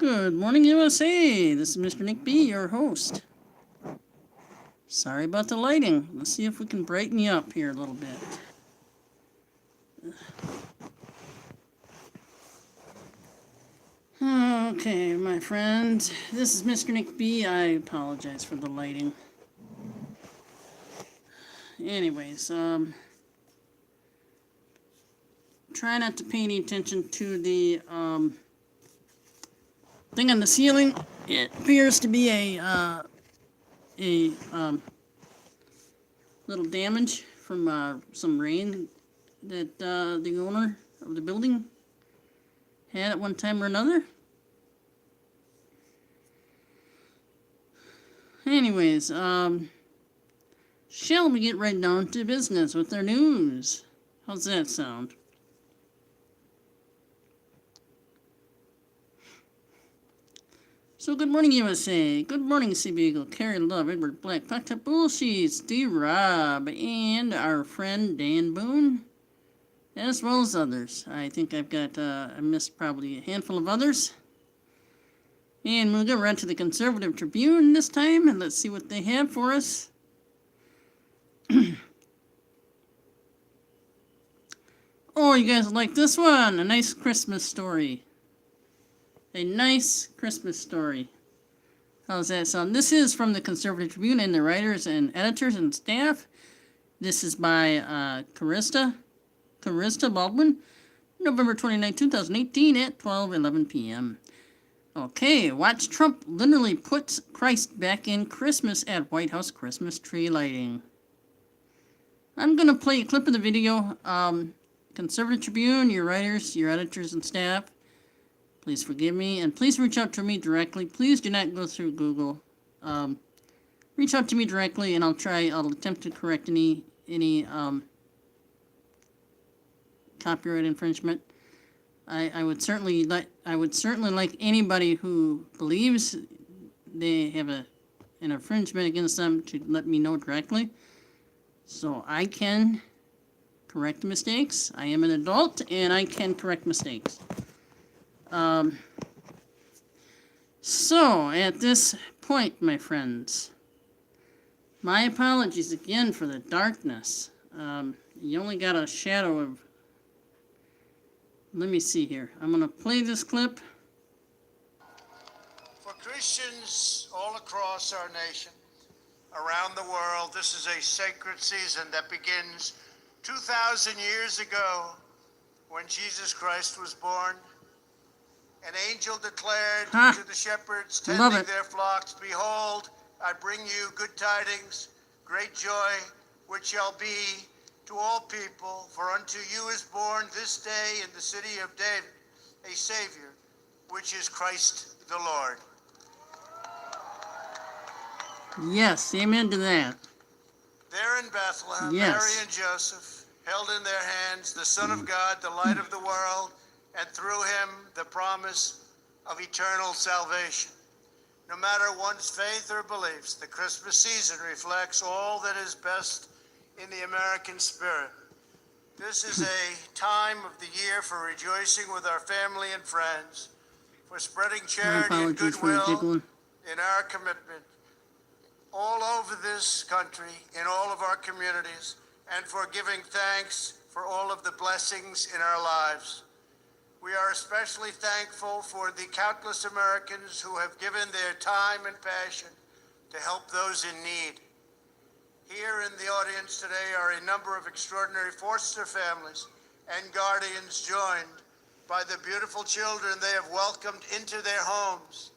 Good morning, USA. This is Mr. Nick B., your host. Sorry about the lighting. Let's see if we can brighten you up here a little bit. Okay, my friends. This is Mr. Nick B. I apologize for the lighting. Anyways, try not to pay any attention to the thing on the ceiling. It appears to be a little damage from some rain that the owner of the building had at one time or another. Anyways, shall we get right down to business with our news? How's that sound? So good morning, USA. Good morning, Sea Beagle, Carrie Love, Edward Black, Pata Bullshit, Steve Robb, and our friend Dan Boone, as well as others. I think I've got, I missed probably a handful of others. And we'll go right to the Conservative Tribune this time, and let's see what they have for us. Oh, you guys like this one? A nice Christmas story. A nice Christmas story. How's that sound? This is from the Conservative Tribune and the writers and editors and staff. This is by Carista Baldwin, November 29, 2018 at 12:11 p.m. Okay, watch Trump literally puts Christ back in Christmas at White House Christmas tree lighting. I'm going to play a clip of the video. Conservative Tribune, your writers, your editors, and staff, please forgive me, and please reach out to me directly. Please do not go through Google. Reach out to me directly, and I'll attempt to correct any copyright infringement. I would certainly like anybody who believes they have an infringement against them to let me know directly, so I can correct mistakes. I am an adult, and I can correct mistakes. So, at this point, my friends, my apologies again for the darkness. You only got a shadow of... Let me see here. I'm going to play this clip. For Christians all across our nation, around the world, this is a sacred season that begins 2,000 years ago when Jesus Christ was born. An angel declared to the shepherds tending their flocks, "Behold, I bring you good tidings, great joy, which shall be to all people. For unto you is born this day in the city of David a Savior, which is Christ the Lord." Yes, amen to that. There in Bethlehem, Mary and Joseph held in their hands the Son of God, the light of the world, and through him the promise of eternal salvation. No matter one's faith or beliefs, the Christmas season reflects all that is best in the American spirit. This is a time of the year for rejoicing with our family and friends, for spreading charity and goodwill in our commitment all over this country, in all of our communities, and for giving thanks for all of the blessings in our lives. We are especially thankful for the countless Americans who have given their time and passion to help those in need. Here in the audience today are a number of extraordinary foster families and guardians joined by the beautiful children they have welcomed into their homes,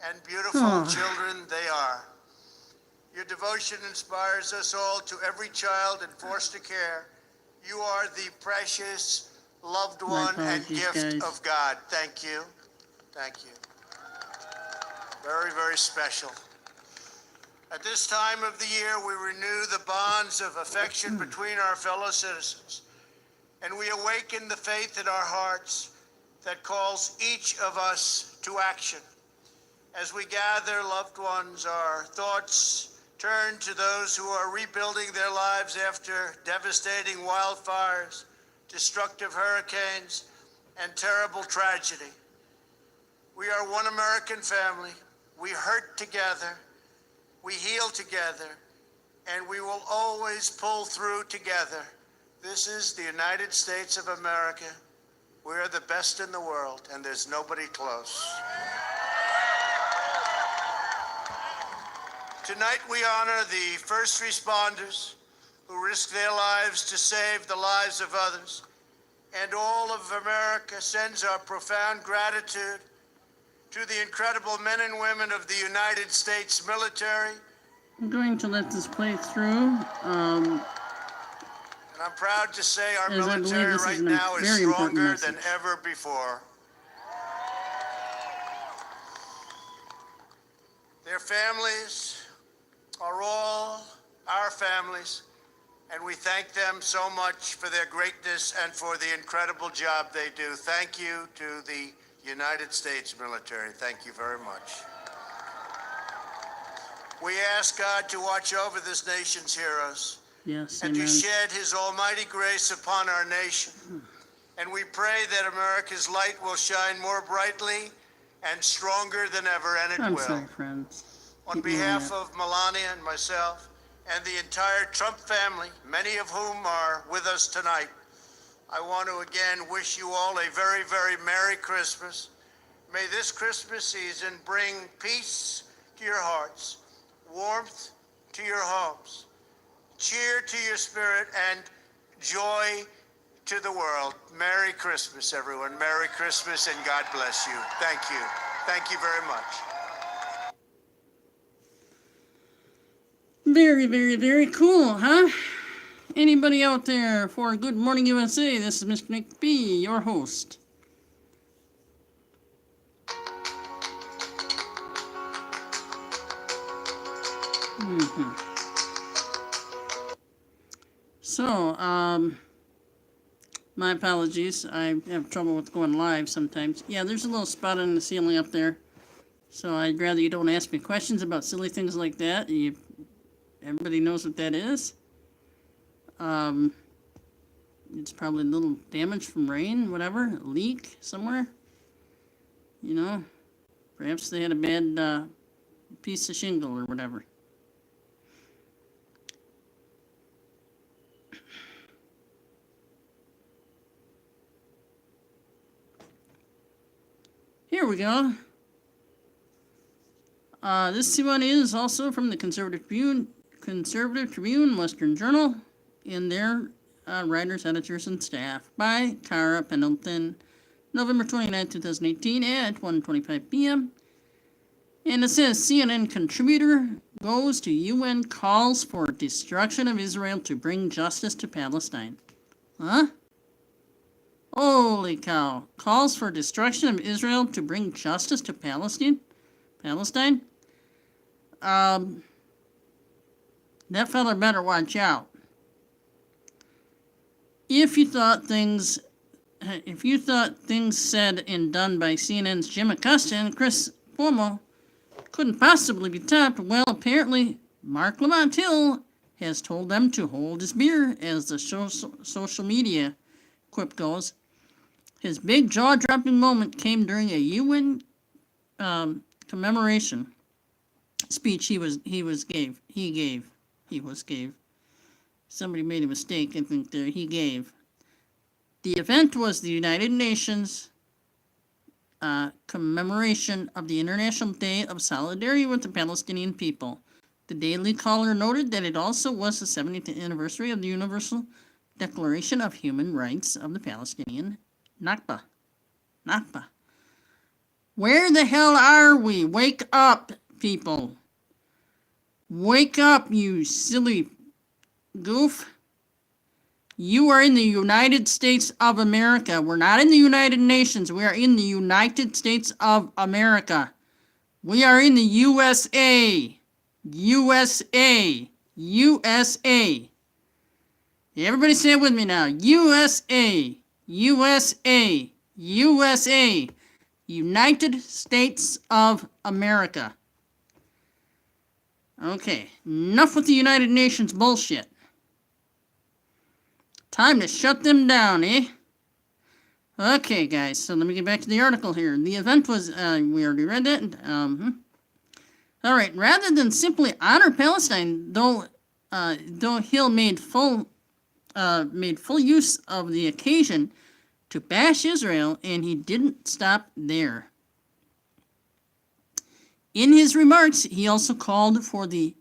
and beautiful children they are. Your devotion inspires us all to every child in foster care. You are the precious loved one and gift of God. Thank you. Thank you. Very, very special. At this time of the year, we renew the bonds of affection between our fellow citizens, and we awaken the faith in our hearts that calls each of us to action. As we gather, loved ones, our thoughts turn to those who are rebuilding their lives after devastating wildfires, destructive hurricanes, and terrible tragedy. We are one American family. We hurt together. We heal together. And we will always pull through together. This is the United States of America. We are the best in the world, and there's nobody close. Tonight we honor the first responders who risk their lives to save the lives of others. And all of America sends our profound gratitude to the incredible men and women of the United States military. I'm going to let this play through. And I'm proud to say our As I believe military this right is a now is very important stronger message. than ever before. Their families are all our families, and we thank them so much for their greatness and for the incredible job they do. Thank you to the United States military. Thank you very much. We ask God to watch over this nation's heroes. Yes, And amen. to shed his almighty grace upon our nation. And we pray that America's light will shine more brightly and stronger than ever, and it I'm will. sorry, friends. On Keep moving behalf that. of Melania and myself and the entire Trump family, many of whom are with us tonight, I want to again wish you all a very, very Merry Christmas. May this Christmas season bring peace to your hearts, warmth to your homes, cheer to your spirit, and joy to the world. Merry Christmas, everyone. Merry Christmas, and God bless you. Thank you. Thank you very much. Very, very, very cool, huh? Anybody out there for Good Morning USA? This is Mr. Nick B., your host. So, my apologies. I have trouble with going live sometimes. Yeah, there's a little spot on the ceiling up there. So I'd rather you don't ask me questions about silly things like that. Everybody knows what that is. It's probably a little damage from rain, whatever, a leak somewhere. You know, perhaps they had a bad piece of shingle or whatever. Here we go. This one is also from the Conservative Tribune, Western Journal, in their writers, editors, and staff by Cara Pendleton, November 29, 2018 at 1:25 p.m. And it says, CNN contributor goes to UN calls for destruction of Israel to bring justice to Palestine. Huh? Holy cow. Calls for destruction of Israel to bring justice to Palestine? That fella better watch out. If you thought things said and done by CNN's Jim Acosta and Chris Cuomo couldn't possibly be topped, well, apparently Mark Lamont Hill has told them to hold his beer, as the social media quip goes. His big jaw-dropping moment came during a UN commemoration speech he gave. Somebody made a mistake, I think there. He gave. The event was the United Nations commemoration of the International Day of Solidarity with the Palestinian people. The Daily Caller noted that it also was the 70th anniversary of the Universal Declaration of Human Rights of the Palestinian Nakba. Where the hell are we? Wake up, people. Wake up, you silly goof. You are in the United States of America. We're not in the United Nations. We are in the United States of America. We are in the USA. USA. USA. Everybody say it with me now. USA. USA. USA. United States of America. Okay, enough with the United Nations bullshit. Time to shut them down, eh? Okay, guys, so let me get back to the article here. The event was, we already read that. All right, rather than simply honor Palestine, though Hill made full use of the occasion to bash Israel, and he didn't stop there. In his remarks, he also called for the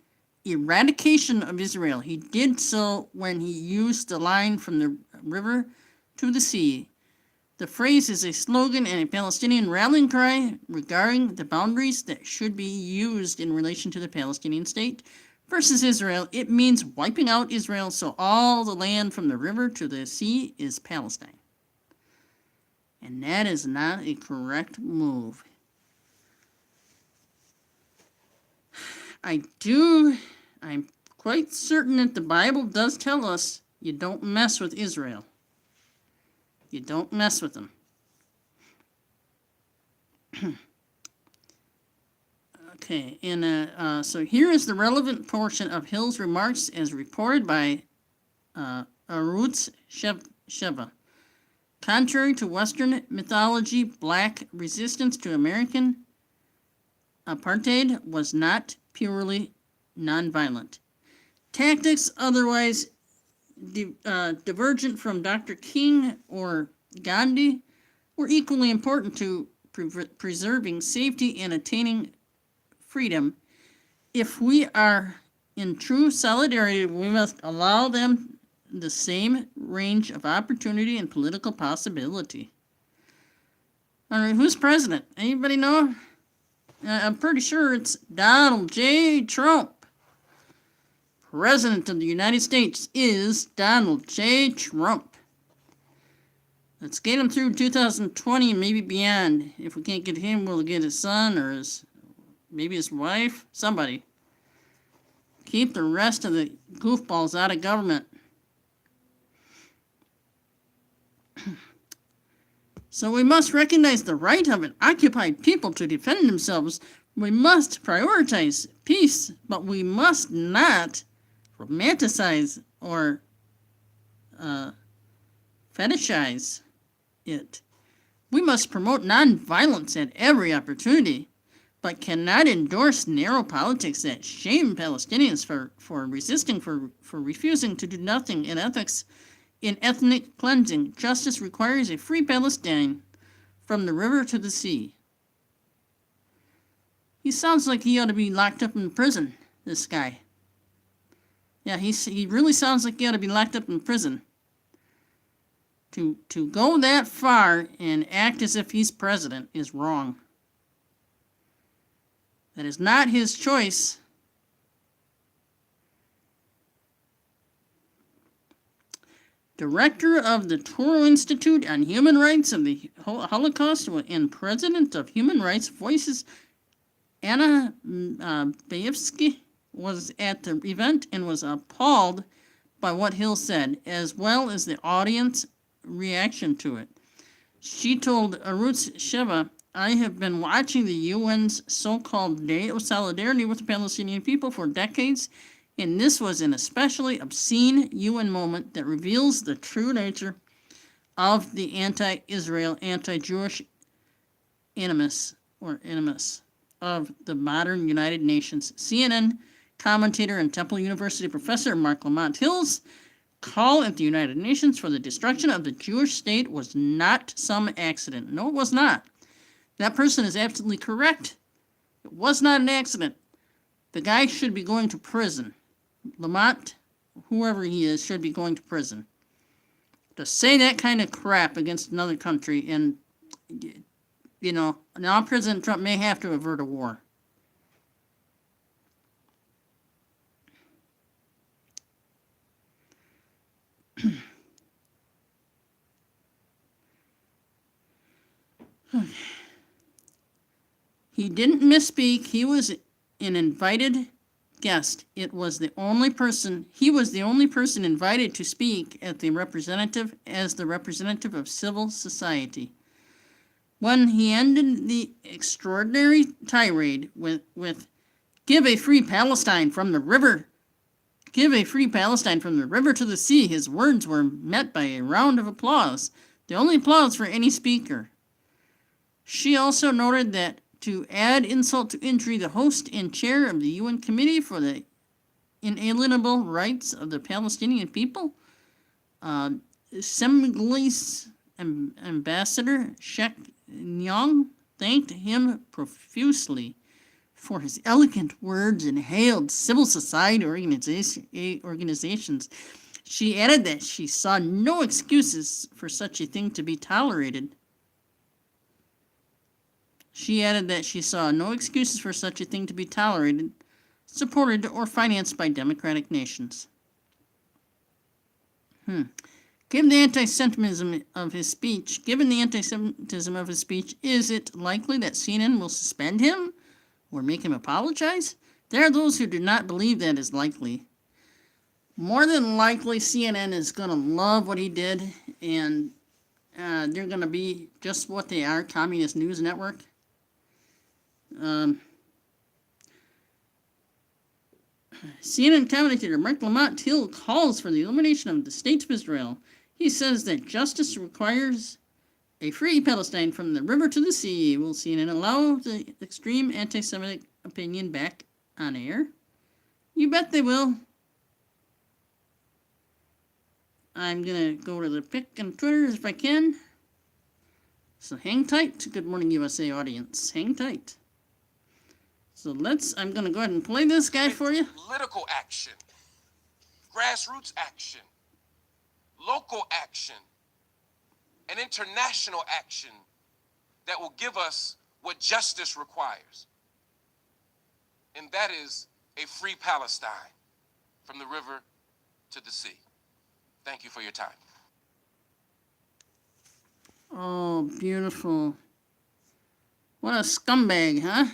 eradication of Israel. He did so when he used the line from the river to the sea. The phrase is a slogan and a Palestinian rallying cry regarding the boundaries that should be used in relation to the Palestinian state versus Israel. It means wiping out Israel, so all the land from the river to the sea is Palestine. And that is not a correct move. I'm quite certain that the Bible does tell us you don't mess with Israel. You don't mess with them. Okay, and so here is the relevant portion of Hill's remarks as reported by Arutz Sheva. Contrary to Western mythology, black resistance to American apartheid was not purely nonviolent. Tactics otherwise divergent from Dr. King or Gandhi were equally important to preserving safety and attaining freedom. If we are in true solidarity, we must allow them the same range of opportunity and political possibility. All right, who's president? Anybody know? I'm pretty sure it's Donald J. Trump. President of the United States is Donald J. Trump. Let's get him through 2020 and maybe beyond. If we can't get him, we'll get his son or maybe his wife. Somebody. Keep the rest of the goofballs out of government. So we must recognize the right of an occupied people to defend themselves. We must prioritize peace, but we must not romanticize or fetishize it. We must promote nonviolence at every opportunity, but cannot endorse narrow politics that shame Palestinians for resisting, for refusing to do nothing in ethics. In ethnic cleansing, justice requires a free Palestine from the river to the sea. He sounds like he ought to be locked up in prison, this guy. Yeah, he really sounds like he ought to be locked up in prison. To go that far and act as if he's president is wrong. That is not his choice. Director of the Touro Institute on Human Rights of the Holocaust and President of Human Rights Voices, Anna Bayevsky, was at the event and was appalled by what Hill said, as well as the audience reaction to it. She told Arutz Sheva, "I have been watching the UN's so-called Day of Solidarity with the Palestinian people for decades, and this was an especially obscene UN moment that reveals the true nature of the anti-Israel, anti-Jewish animus of the modern United Nations." CNN commentator and Temple University professor Mark Lamont Hill's call at the United Nations for the destruction of the Jewish state was not some accident. No, it was not. That person is absolutely correct. It was not an accident. The guy should be going to prison. Lamont, whoever he is, should be going to prison. To say that kind of crap against another country, and, now President Trump may have to avert a war. He didn't misspeak. He was an invited guest. He was the only person invited to speak as the representative of civil society. When he ended the extraordinary tirade with "Give a free Palestine from the river. Give a free Palestine from the river to the sea," his words were met by a round of applause. the only applause for any speaker. She also noted that to add insult to injury, the host and chair of the UN Committee for the Inalienable Rights of the Palestinian People, Senegalese Ambassador Sheikh Nyang, thanked him profusely for his eloquent words and hailed civil society organizations. She added that she saw no excuses for such a thing to be tolerated. Supported, or financed by democratic nations. Given the anti-Semitism of his speech, is it likely that CNN will suspend him or make him apologize? There are those who do not believe that is likely. More than likely, CNN is going to love what he did, and they're going to be just what they are, communist news network. CNN commentator Mark Lamont Hill calls for the elimination of the State of Israel. He says that justice requires a free Palestine from the river to the sea. Will CNN allow the extreme anti-Semitic opinion back on air? You bet they will. I'm going to go to the pic on Twitter if I can. So hang tight, Good Morning USA audience. Hang tight. So I'm going to go ahead and play this guy for you. Political action, grassroots action, local action, and international action that will give us what justice requires. And that is a free Palestine from the river to the sea. Thank you for your time. Oh, beautiful. What a scumbag, huh?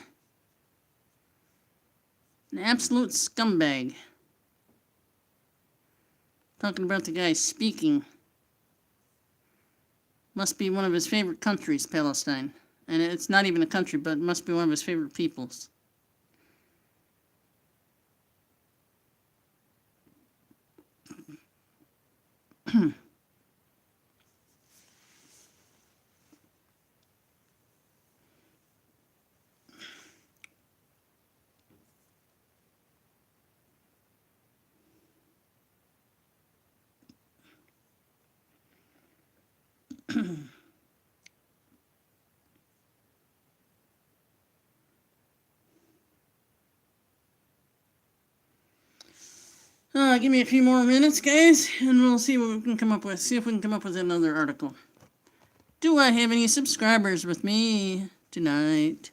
An absolute scumbag. Talking about the guy speaking. Must be one of his favorite countries, Palestine. And it's not even a country, but it must be one of his favorite peoples. Give me a few more minutes, guys, and we'll see what we can come up with. See if we can come up with another article. Do I have any subscribers with me tonight?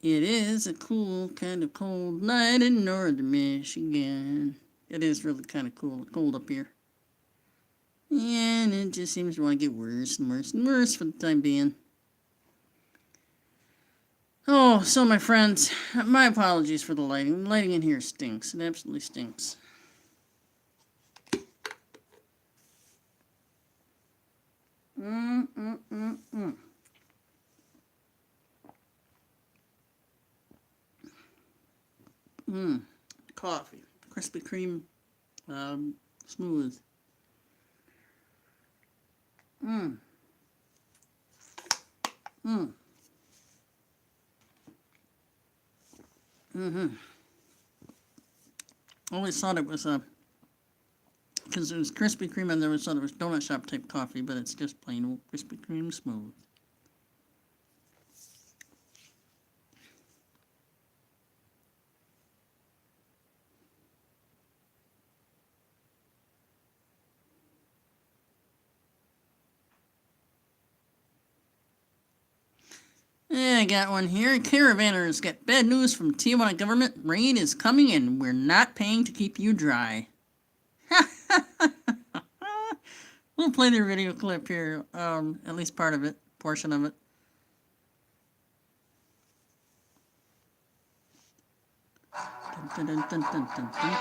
It is a cool, kind of cold night in northern Michigan. It is really kind of cold up here. And it just seems to want to get worse and worse and worse for the time being. Oh, so my friends, my apologies for the lighting. The lighting in here stinks. It absolutely stinks. Coffee. Krispy Kreme. Smooth. Always thought it was because it was Krispy Kreme, and I always thought it was donut shop type coffee, but it's just plain old Krispy Kreme smooth. Yeah, I got one here. Caravanners get bad news from Tijuana government. Rain is coming and we're not paying to keep you dry. We'll play the video clip here, at least part of it, portion of it. Dun, dun, dun, dun, dun, dun.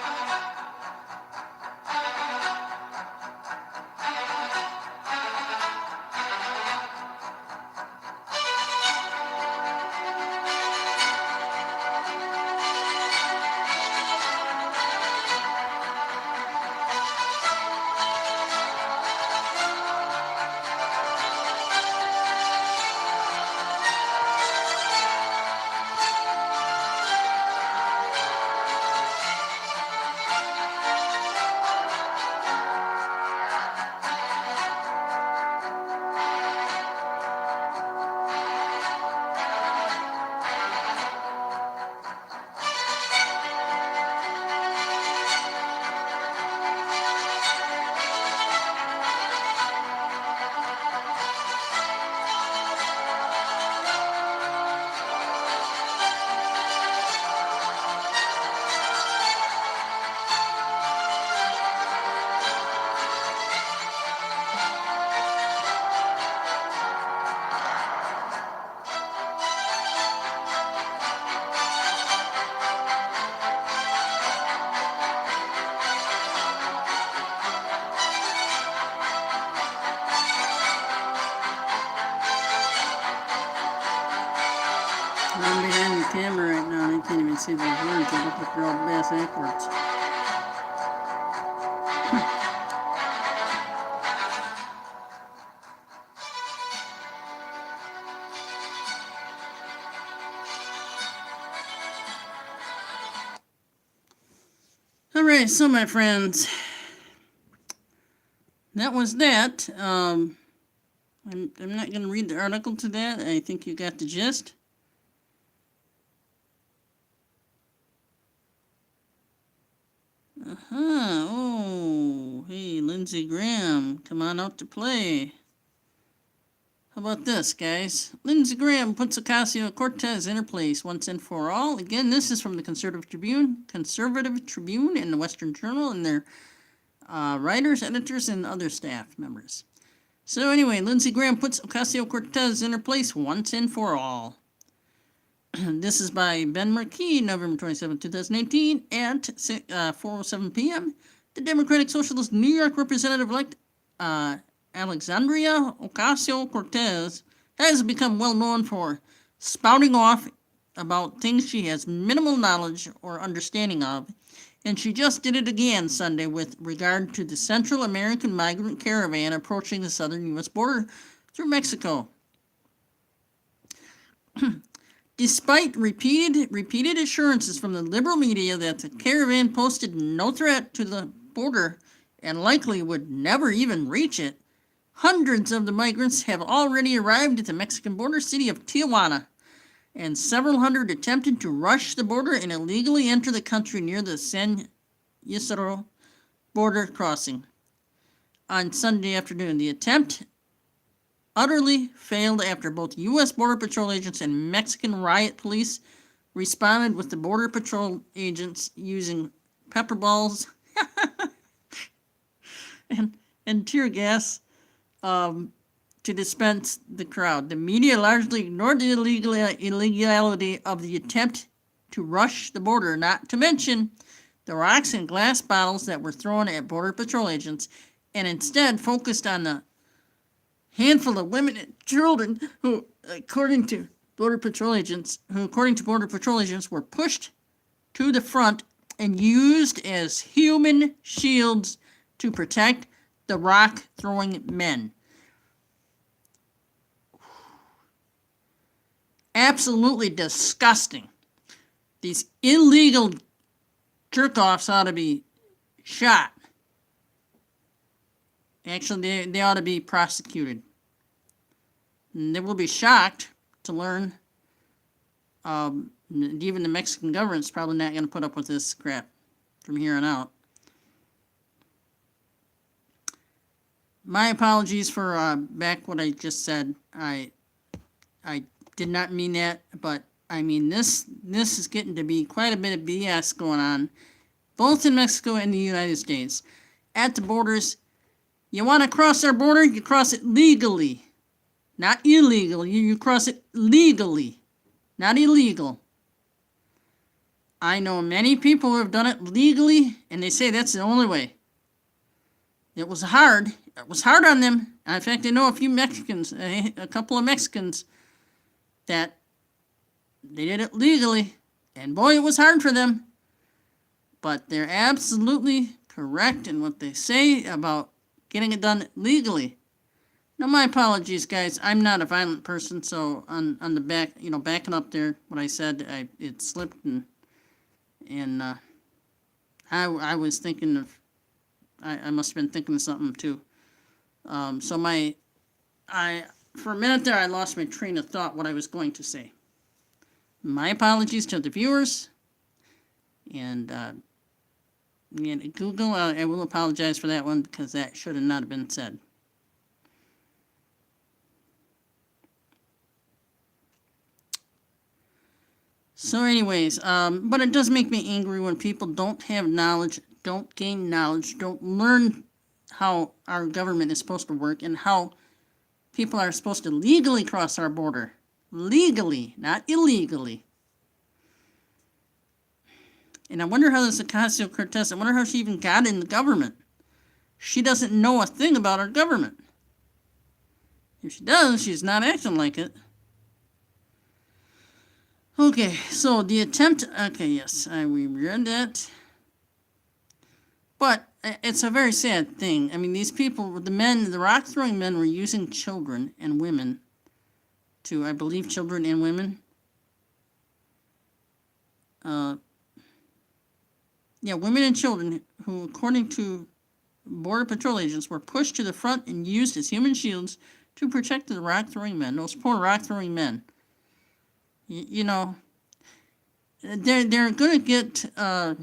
I'm behind the camera right now and I can't even see those words. They look like they're all backwards. Alright, so my friends, that was that. I'm not going to read the article to that. I think you got the gist. Oh, hey, Lindsey Graham, come on out to play. How about this, guys? Lindsey Graham puts Ocasio-Cortez in her place once and for all. Again, this is from the Conservative Tribune and the Western Journal and their writers, editors, and other staff members. So anyway, Lindsey Graham puts Ocasio-Cortez in her place once and for all. This is by Ben Markey, November 27, 2018, at 4:07 p.m. The Democratic Socialist New York Representative-elect Alexandria Ocasio-Cortez has become well known for spouting off about things she has minimal knowledge or understanding of, and she just did it again Sunday with regard to the Central American migrant caravan approaching the southern U.S. border through Mexico. Despite repeated assurances from the liberal media that the caravan posed no threat to the border and likely would never even reach it, hundreds of the migrants have already arrived at the Mexican border city of Tijuana, and several hundred attempted to rush the border and illegally enter the country near the San Isidro border crossing. On Sunday afternoon, the attempt utterly failed after both U.S. Border Patrol agents and Mexican riot police responded with the Border Patrol agents using pepper balls and tear gas to disperse the crowd. The media largely ignored the illegality of the attempt to rush the border, not to mention the rocks and glass bottles that were thrown at Border Patrol agents, and instead focused on the handful of women and children who, according to Border Patrol agents, were pushed to the front and used as human shields to protect the rock-throwing men. Absolutely disgusting. These illegal jerk-offs ought to be shot. Actually, they ought to be prosecuted. And they will be shocked to learn even the Mexican government's probably not going to put up with this crap from here on out. My apologies for back what I just said. I did not mean that, but I mean this is getting to be quite a bit of BS going on, both in Mexico and the United States. At the borders, you want to cross our border, you cross it legally. Not illegal, you cross it legally, not illegal. I know many people who have done it legally, and they say that's the only way. It was hard. It was hard on them. In fact, I know a few Mexicans, a couple of Mexicans, that they did it legally, and boy, it was hard for them. But they're absolutely correct in what they say about getting it done legally. Now, my apologies, guys. I'm not a violent person, so on the back, backing up there, what I said, it slipped, and I was thinking of, I must have been thinking of something too. So for a minute there, I lost my train of thought, what I was going to say. My apologies to the viewers, and Google, I will apologize for that one, because that should have not been said. So anyways, but it does make me angry when people don't have knowledge, don't gain knowledge, don't learn how our government is supposed to work and how people are supposed to legally cross our border. Legally, not illegally. And I wonder how this Ocasio-Cortez, I wonder how she even got in the government. She doesn't know a thing about our government. If she does, she's not acting like it. Okay, so the attempt. Okay, yes, we read that. But it's a very sad thing. I mean, these people, the rock throwing men, were using children and women to, I believe, children and women. Women and children who, according to Border Patrol agents, were pushed to the front and used as human shields to protect the rock throwing men. Those poor rock throwing men. You know, they're going to get their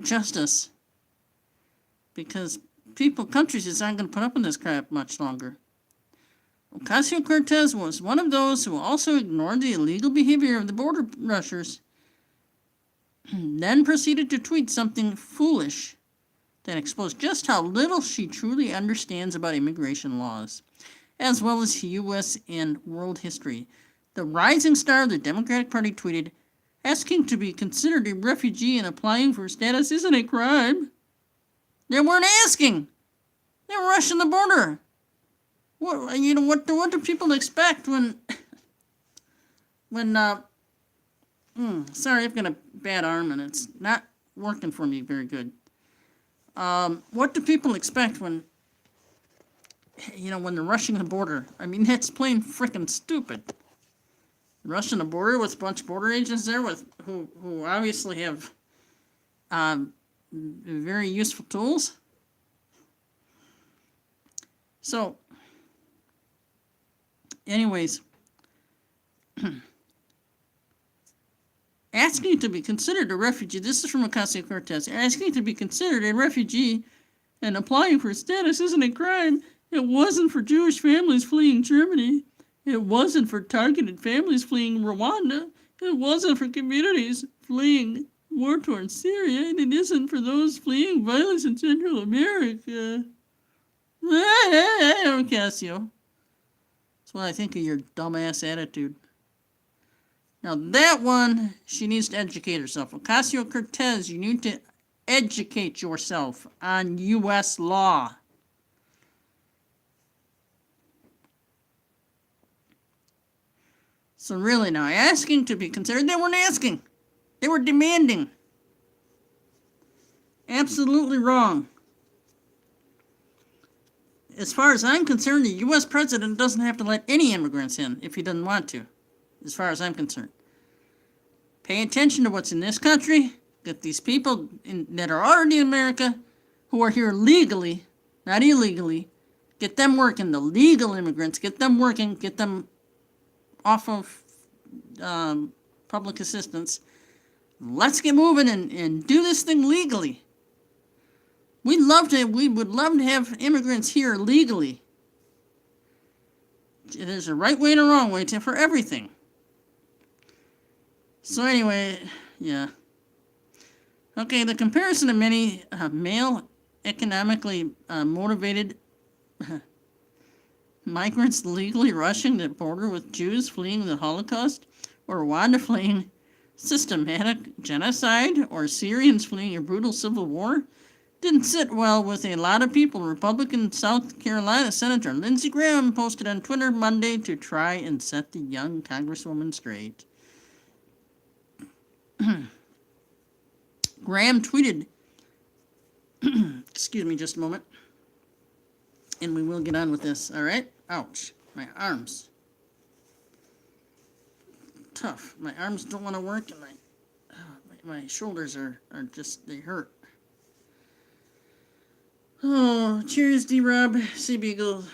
justice, because countries just aren't going to put up with this crap much longer. Ocasio-Cortez was one of those who also ignored the illegal behavior of the border rushers, then proceeded to tweet something foolish that exposed just how little she truly understands about immigration laws, as well as U.S. and world history. The rising star of the Democratic Party tweeted, "Asking to be considered a refugee and applying for status isn't a crime." They weren't asking. They were rushing the border. What do people expect when sorry, I've got a bad arm and it's not working for me very good. What do people expect when they're rushing the border? I mean, that's plain freaking stupid. Rushing the border with a bunch of border agents there who obviously have very useful tools. So, anyways, asking to be considered a refugee, this is from Ocasio-Cortez, asking to be considered a refugee and applying for status isn't a crime. It wasn't for Jewish families fleeing Germany. It wasn't for targeted families fleeing Rwanda. It wasn't for communities fleeing war-torn Syria. And it isn't for those fleeing violence in Central America. Ocasio. That's what I think of your dumbass attitude. Now that one, she needs to educate herself. Ocasio-Cortez, you need to educate yourself on U.S. law. So really now, asking to be considered, they weren't asking. They were demanding. Absolutely wrong. As far as I'm concerned, the U.S. president doesn't have to let any immigrants in if he doesn't want to, as far as I'm concerned. Pay attention to what's in this country. Get these people that are already in America, who are here legally, not illegally, get them working. The legal immigrants, get them working, get them off of public assistance. Let's get moving and do this thing legally. We would love to have immigrants here legally. There's a right way and a wrong way for everything. So anyway, yeah. Okay, the comparison of many male economically motivated migrants legally rushing the border with Jews fleeing the Holocaust, or Rwanda fleeing systematic genocide, or Syrians fleeing a brutal civil war, didn't sit well with a lot of people. Republican South Carolina Senator Lindsey Graham posted on Twitter Monday to try and set the young congresswoman straight. Graham tweeted, excuse me just a moment, and we will get on with this, all right? Ouch, my arms. Tough. My arms don't want to work, and my shoulders are just, they hurt. Oh, cheers, D-Rob, C. Beagle,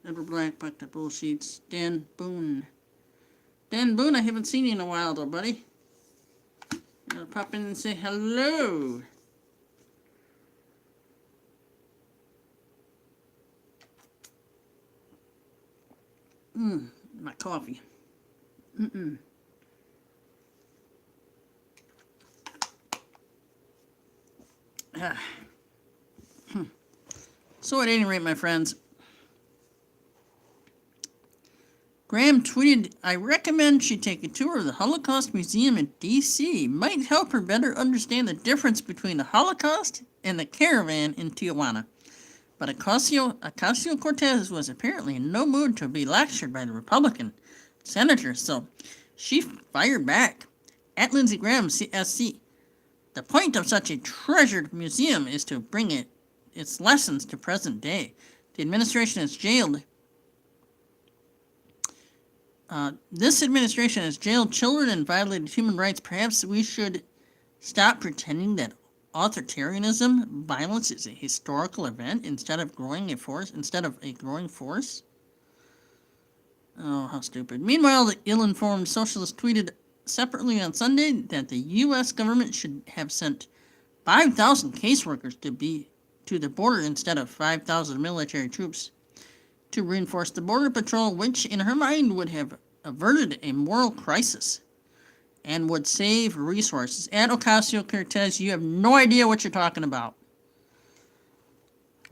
Edward Black, Buck the Bullsheets, Dan Boone. Dan Boone, I haven't seen you in a while, though, buddy. I'll pop in and say hello. My coffee. So at any rate, my friends, Graham tweeted, "I recommend she take a tour of the Holocaust Museum in D.C. Might help her better understand the difference between the Holocaust and the caravan in Tijuana." But Ocasio-Cortez was apparently in no mood to be lectured by the Republican. senator. So she fired back at Lindsey Graham, SC. The point of such a treasured museum is to bring its lessons to present day. The administration has jailed. This administration has jailed children and violated human rights. Perhaps we should stop pretending that authoritarianism, violence, is a historical event instead of a growing force. Oh, how stupid. Meanwhile, the ill-informed socialist tweeted separately on Sunday that the U.S. government should have sent 5,000 caseworkers to the border instead of 5,000 military troops to reinforce the border patrol, which in her mind would have averted a moral crisis and would save resources. And Ocasio-Cortez, you have no idea what you're talking about.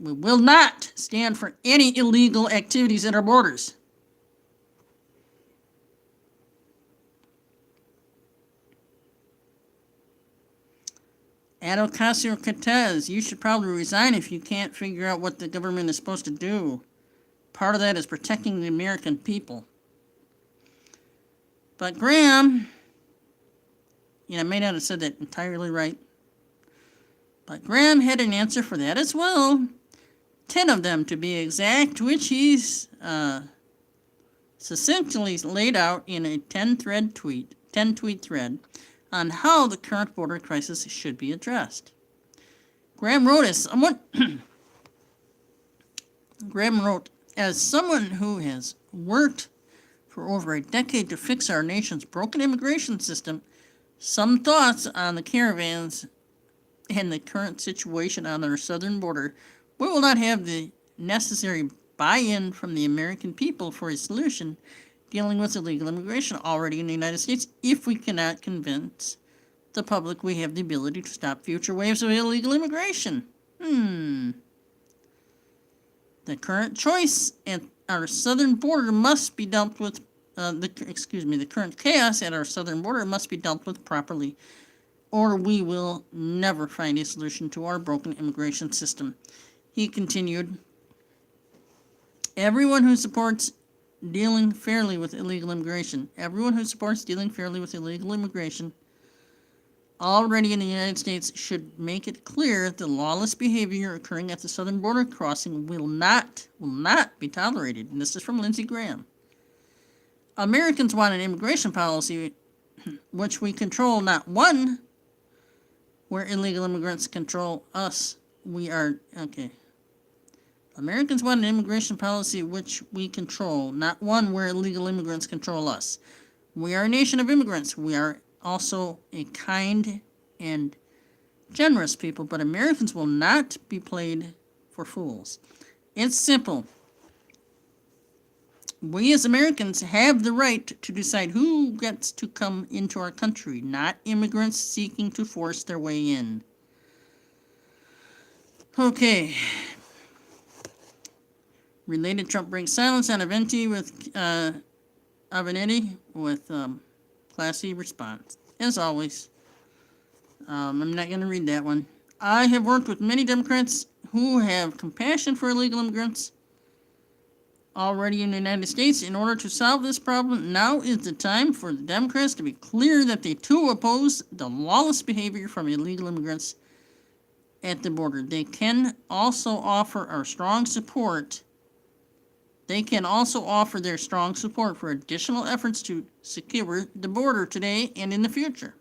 We will not stand for any illegal activities at our borders. And Ocasio-Cortez, you should probably resign if you can't figure out what the government is supposed to do. Part of that is protecting the American people. But Graham, I may not have said that entirely right, but Graham had an answer for that as well. 10 of them to be exact, which he's succinctly laid out in a 10-tweet thread on how the current border crisis should be addressed. Graham wrote, as someone who has worked for over a decade to fix our nation's broken immigration system, some thoughts on the caravans and the current situation on our southern border. We will not have the necessary buy-in from the American people for a solution dealing with illegal immigration already in the United States if we cannot convince the public we have the ability to stop future waves of illegal immigration. The current choice at our southern border must be dealt with. The current chaos at our southern border must be dealt with properly, or we will never find a solution to our broken immigration system. He continued, everyone who supports dealing fairly with illegal immigration already in the United States should make it clear the lawless behavior occurring at the southern border crossing will not be tolerated. And this is from Lindsey Graham. Americans want an immigration policy which we control, not one where illegal immigrants control us. Americans want an immigration policy which we control, not one where illegal immigrants control us. We are a nation of immigrants. We are also a kind and generous people, but Americans will not be played for fools. It's simple. We as Americans have the right to decide who gets to come into our country, not immigrants seeking to force their way in. Okay. Related, Trump breaks silence on Avenatti with classy response. As always, I'm not going to read that one. I have worked with many Democrats who have compassion for illegal immigrants already in the United States. In order to solve this problem, now is the time for the Democrats to be clear that they too oppose the lawless behavior from illegal immigrants at the border. They can also offer their strong support for additional efforts to secure the border today and in the future.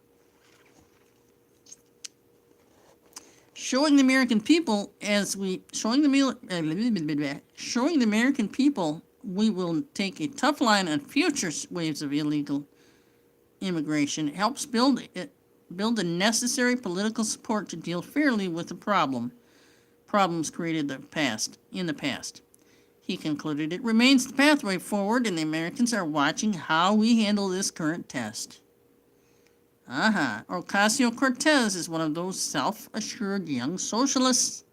Showing the American people we will take a tough line on future waves of illegal immigration helps build the necessary political support to deal fairly with the problems created in the past. He concluded, it remains the pathway forward, and the Americans are watching how we handle this current test. Ocasio-Cortez is one of those self-assured young socialists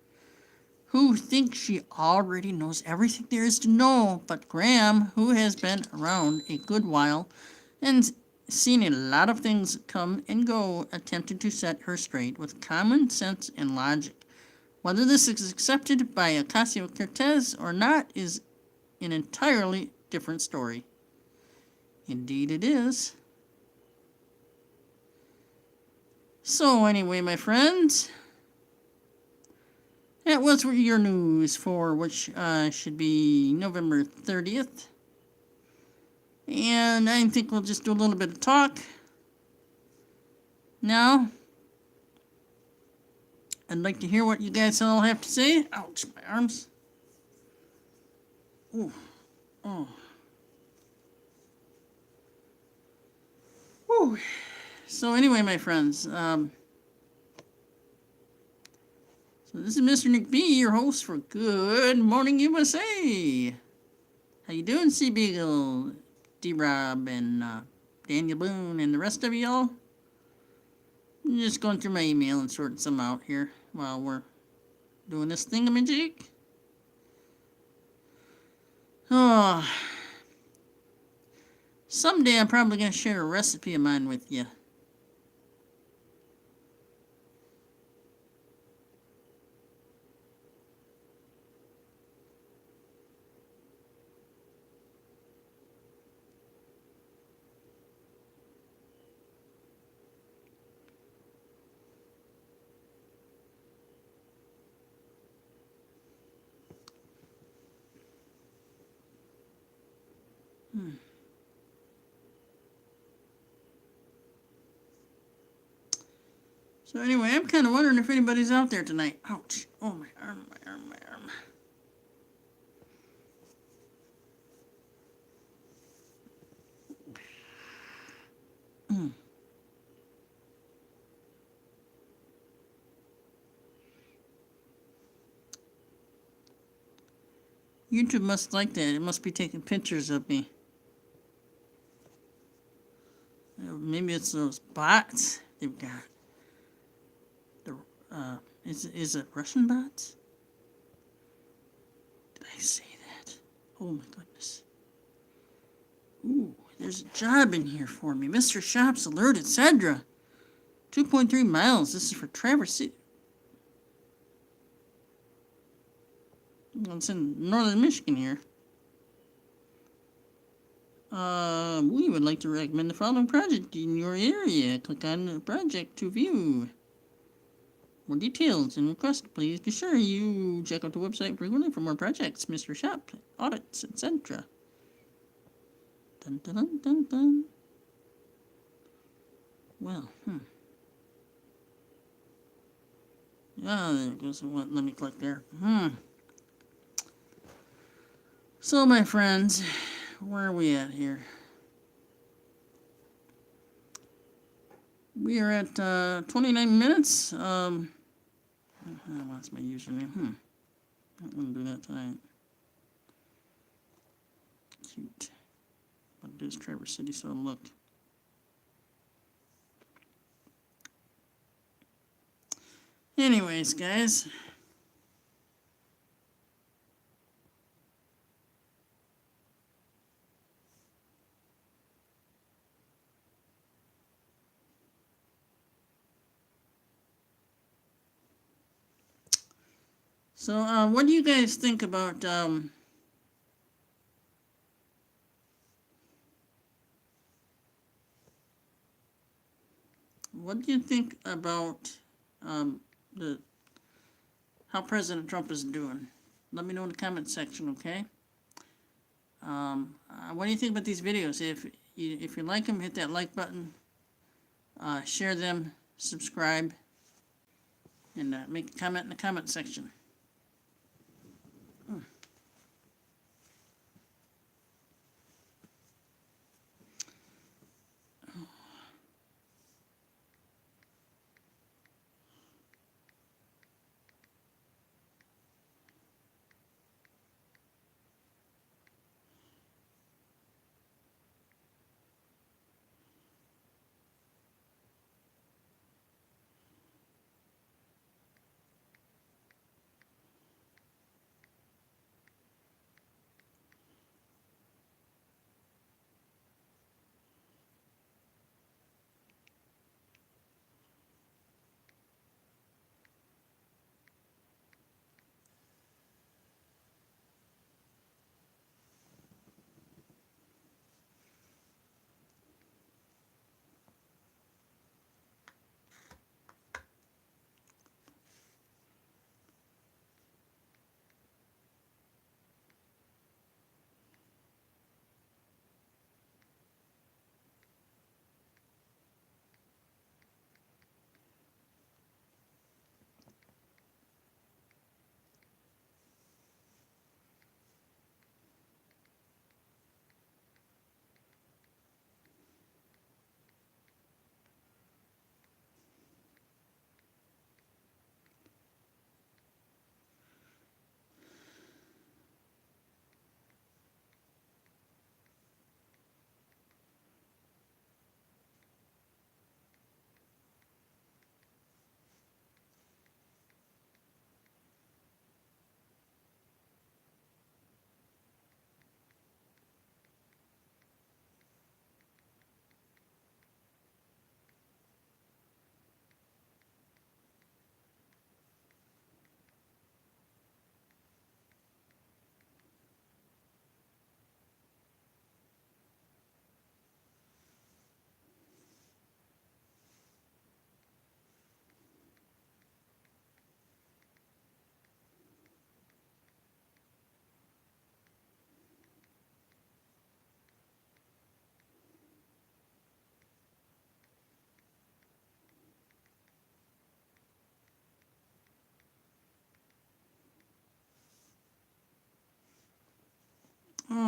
who think she already knows everything there is to know, but Graham, who has been around a good while and seen a lot of things come and go, attempted to set her straight with common sense and logic. Whether this is accepted by Ocasio-Cortez or not is an entirely different story. Indeed it is. So anyway, my friends, that was your news for which should be November 30th. And I think we'll just do a little bit of talk. Now, I'd like to hear what you guys all have to say. Ouch, my arms. Ooh. Oh. Whew. So anyway, my friends, so this is Mr. Nick B, your host for Good Morning USA. How you doing, C. Beagle, D-Rob, and Daniel Boone, and the rest of y'all? I'm just going through my email and sorting some out here while we're doing this thingamajig. Oh, someday I'm probably going to share a recipe of mine with you. So anyway, I'm kind of wondering if anybody's out there tonight. Ouch. Oh, my arm, my arm, my arm. YouTube must like that. It must be taking pictures of me. Maybe it's those bots they've got. Is it Russian bots? Did I say that? Oh my goodness. Ooh, there's a job in here for me. Mr. Shops Alert, etc. 2.3 miles. This is for Traverse City. It's in northern Michigan here. We would like to recommend the following project in your area. Click on the project to view more details and request. Please be sure you check out the website frequently for more projects, Mr. Shop, audits, etc. Dun dun dun dun dun. Well, Ah, there it goes. Let me click there. So, my friends, where are we at here? We are at 29 minutes. What's my username? I'm going to do that tonight. Cute. I'll do this Traverse City so it'll look. Anyways, guys. So, what do you guys think about, what do you think about, how President Trump is doing? Let me know in the comment section, okay? What do you think about these videos? If you like them, hit that like button, share them, subscribe, and make a comment in the comment section.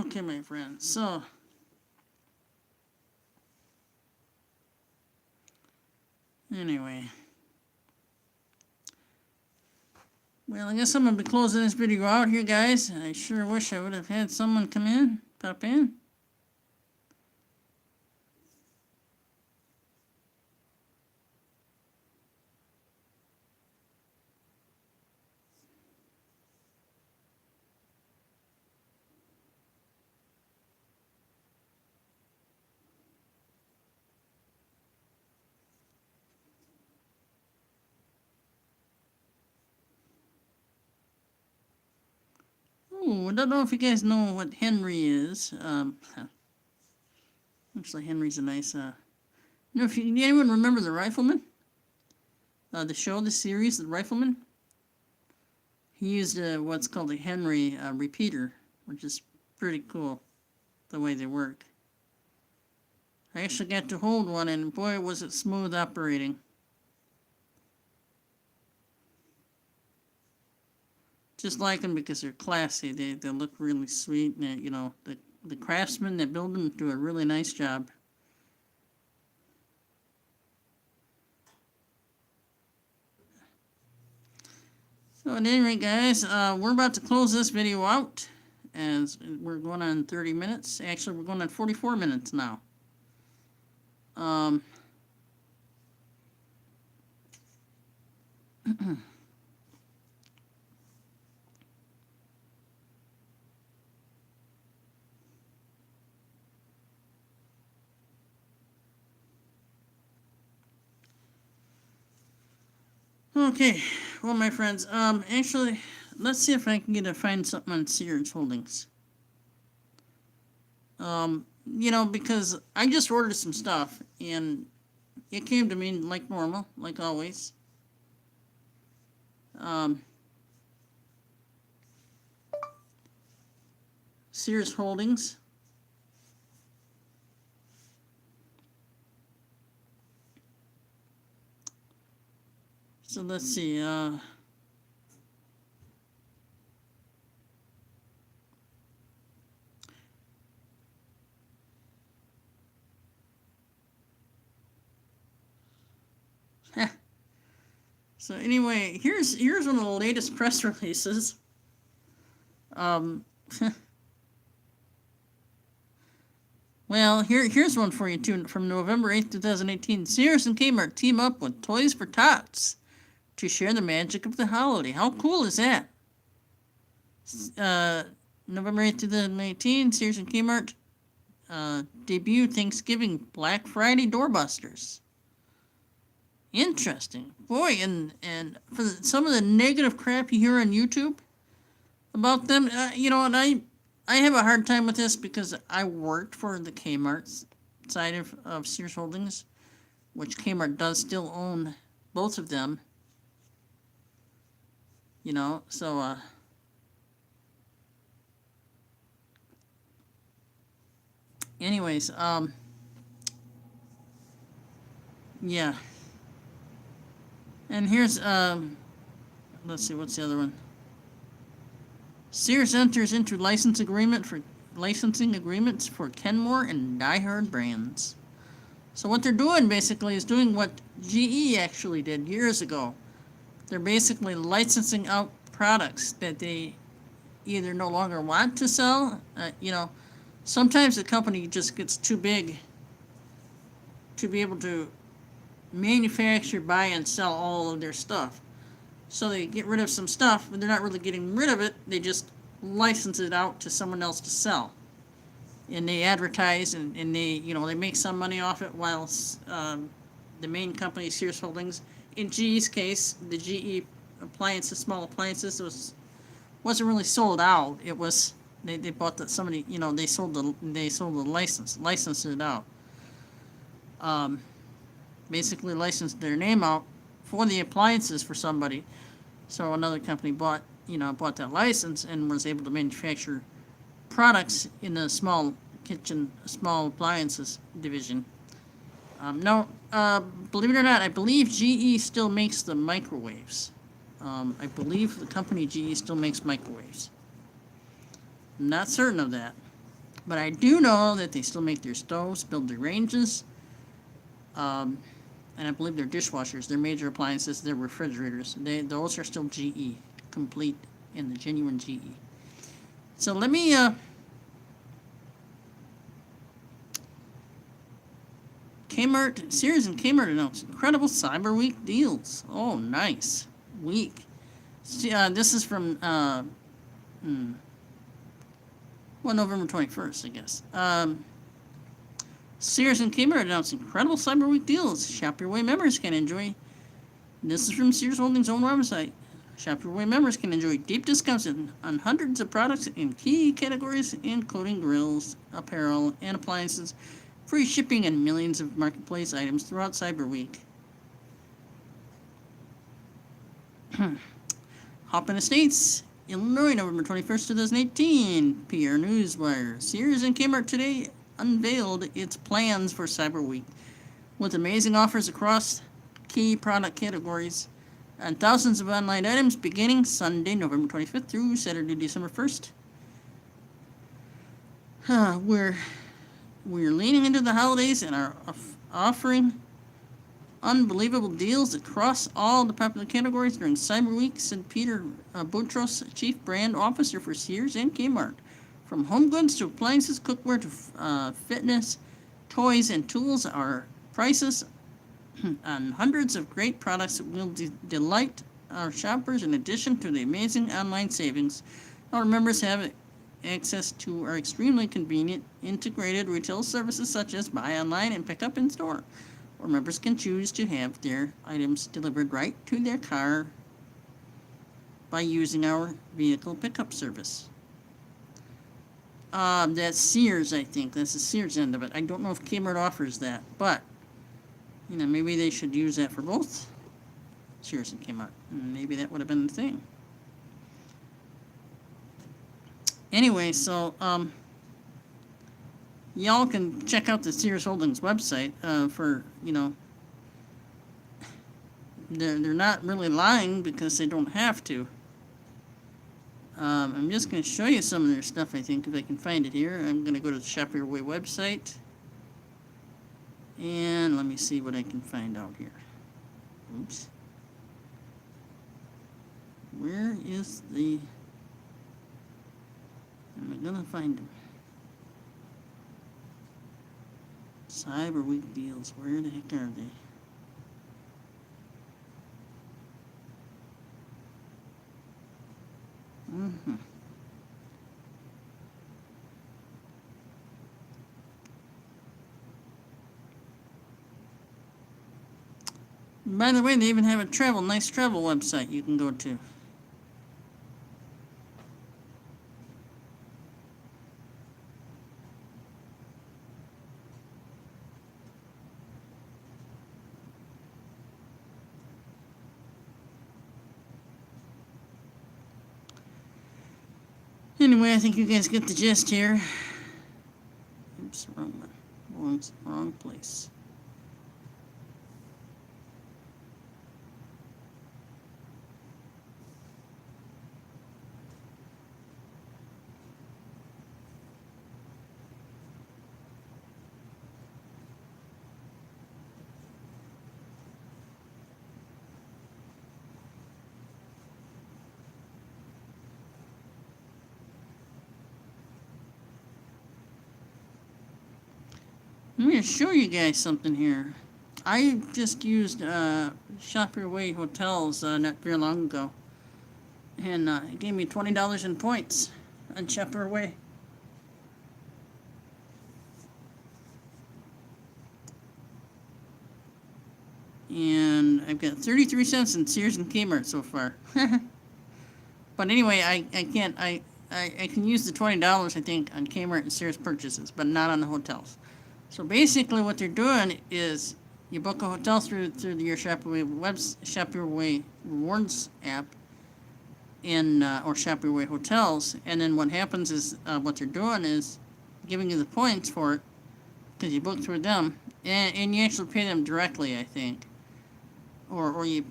Okay, my friends, so anyway, well, I guess I'm gonna be closing this video out here, guys. I sure wish I would have had someone pop in. Oh, I don't know if you guys know what Henry is. Actually, Henry's a nice. If anyone remember The Rifleman? The show, the series, The Rifleman. He used what's called a Henry repeater, which is pretty cool, the way they work. I actually got to hold one, and boy, was it smooth operating. Just like them because they're classy. They look really sweet, and you know the craftsmen that build them do a really nice job. So at any rate, guys, we're about to close this video out, as we're going on 30 minutes. Actually, we're going on 44 minutes now. Okay, well, my friends, actually, let's see if I can find something on Sears Holdings. You know, because I just ordered some stuff, and it came to me like normal, like always. Sears Holdings. So let's see, so anyway, here's one of the latest press releases. Well, here's one for you too, from November 8th, 2018. Sears and Kmart team up with Toys for Tots to share the magic of the holiday. How cool is that? November 8th, 2018, Sears and Kmart debut Thanksgiving Black Friday doorbusters. Interesting. Boy, and for some of the negative crap you hear on YouTube about them, you know, and I have a hard time with this because I worked for the Kmart side of Sears Holdings, which Kmart does still own both of them. You know, so, anyways, yeah. And here's, let's see, what's the other one? Sears enters into licensing agreements for Kenmore and Die Hard brands. So what they're doing basically is doing what GE actually did years ago. They're basically licensing out products that they either no longer want to sell. You know, sometimes the company just gets too big to be able to manufacture, buy, and sell all of their stuff. So they get rid of some stuff, but they're not really getting rid of it. They just license it out to someone else to sell. And they advertise, and they, you know, they make some money off it, while the main company, Sears Holdings, in GE's case, the GE appliances, small appliances, wasn't really sold out. It was, they bought that somebody, you know, they sold the licensed it out. Basically licensed their name out for the appliances for somebody. So another company bought that license and was able to manufacture products in the small appliances division. No, believe it or not, I believe GE still makes the microwaves. I believe the company GE still makes microwaves. I'm not certain of that. But I do know that they still make their stoves, build their ranges, and I believe their dishwashers, their major appliances, their refrigerators. Those are still GE, complete in the genuine GE. So let me Sears and Kmart announced incredible Cyber Week deals. Oh, nice week. This is from November 21st, I guess. Sears and Kmart announced incredible Cyber Week deals. Shop Your Way members can enjoy. This is from Sears Holdings' own website. Shop Your Way members can enjoy deep discounts on hundreds of products in key categories, including grills, apparel, and appliances. Free shipping and millions of marketplace items throughout Cyber Week. Hopin Estates, Illinois, November 21st, 2018. PR Newswire. Sears and Kmart today unveiled its plans for Cyber Week with amazing offers across key product categories and thousands of online items beginning Sunday, November 25th through Saturday, December 1st. We're leaning into the holidays and are offering unbelievable deals across all the popular categories during Cyber Week, said Peter Boutros, Chief Brand Officer for Sears and Kmart. From home goods to appliances, cookware to fitness, toys, and tools, our prices on hundreds of great products will delight our shoppers. In addition to the amazing online savings, our members have access to our extremely convenient integrated retail services such as buy online and pick up in store, where members can choose to have their items delivered right to their car by using our vehicle pickup service. That's Sears, I think. That's the Sears end of it. I don't know if Kmart offers that, but maybe they should use that for both Sears and Kmart. Maybe that would have been the thing. Anyway, so y'all can check out the Sears Holdings website for they're not really lying because they don't have to. I'm just going to show you some of their stuff, I think, if I can find it here. I'm going to go to the Shop Your Way website. And let me see what I can find out here. Oops. Where is the... Am I going to find them? Cyber Week deals. Where the heck are they? By the way, they even have a nice travel website you can go to. Anyway, I think you guys get the gist here. Oops, wrong one. Wrong place. I'm going to show you guys something here. I just used Shop Your Way Hotels not very long ago. And it gave me $20 in points on Shop Your Way. And I've got 33 cents in Sears and Kmart so far. But anyway, I can use the $20, I think, on Kmart and Sears purchases, but not on the hotels. So basically what they're doing is you book a hotel through your Shop Your Way Rewards app or Shop Your Way Hotels, and then what happens is what they're doing is giving you the points for it because you book through them, and you actually pay them directly, I think, or you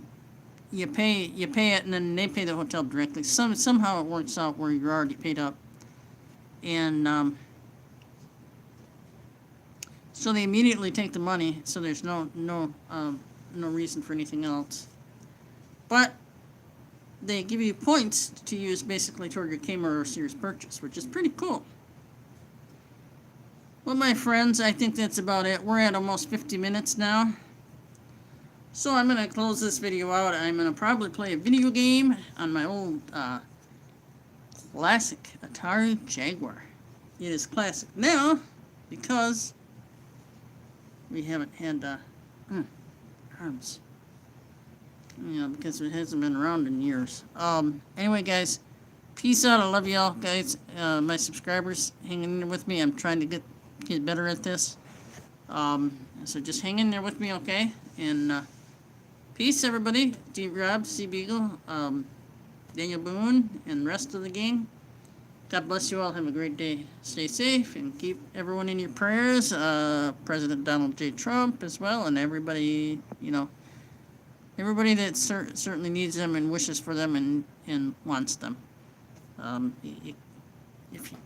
pay it and then they pay the hotel directly. Somehow it works out where you're already paid up, and So they immediately take the money, so there's no reason for anything else. But they give you points to use basically toward your Kmart or Sears purchase, which is pretty cool. Well, my friends, I think that's about it. We're at almost 50 minutes now. So I'm going to close this video out. I'm going to probably play a video game on my old classic Atari Jaguar. It is classic now because we haven't had arms. Yeah, because it hasn't been around in years. Anyway, guys, peace out. I love y'all, guys. My subscribers hanging in there with me. I'm trying to get better at this. So just hang in there with me, okay? And peace, everybody. D. Rob, C. Beagle, Daniel Boone, and the rest of the gang. God bless you all. Have a great day. Stay safe and keep everyone in your prayers. President Donald J. Trump as well, and everybody, everybody that certainly needs them and wishes for them and wants them. If you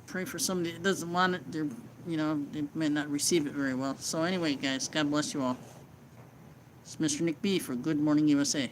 pray for somebody that doesn't want it, they may not receive it very well. So anyway, guys, God bless you all. It's Mr. Nick B for Good Morning USA.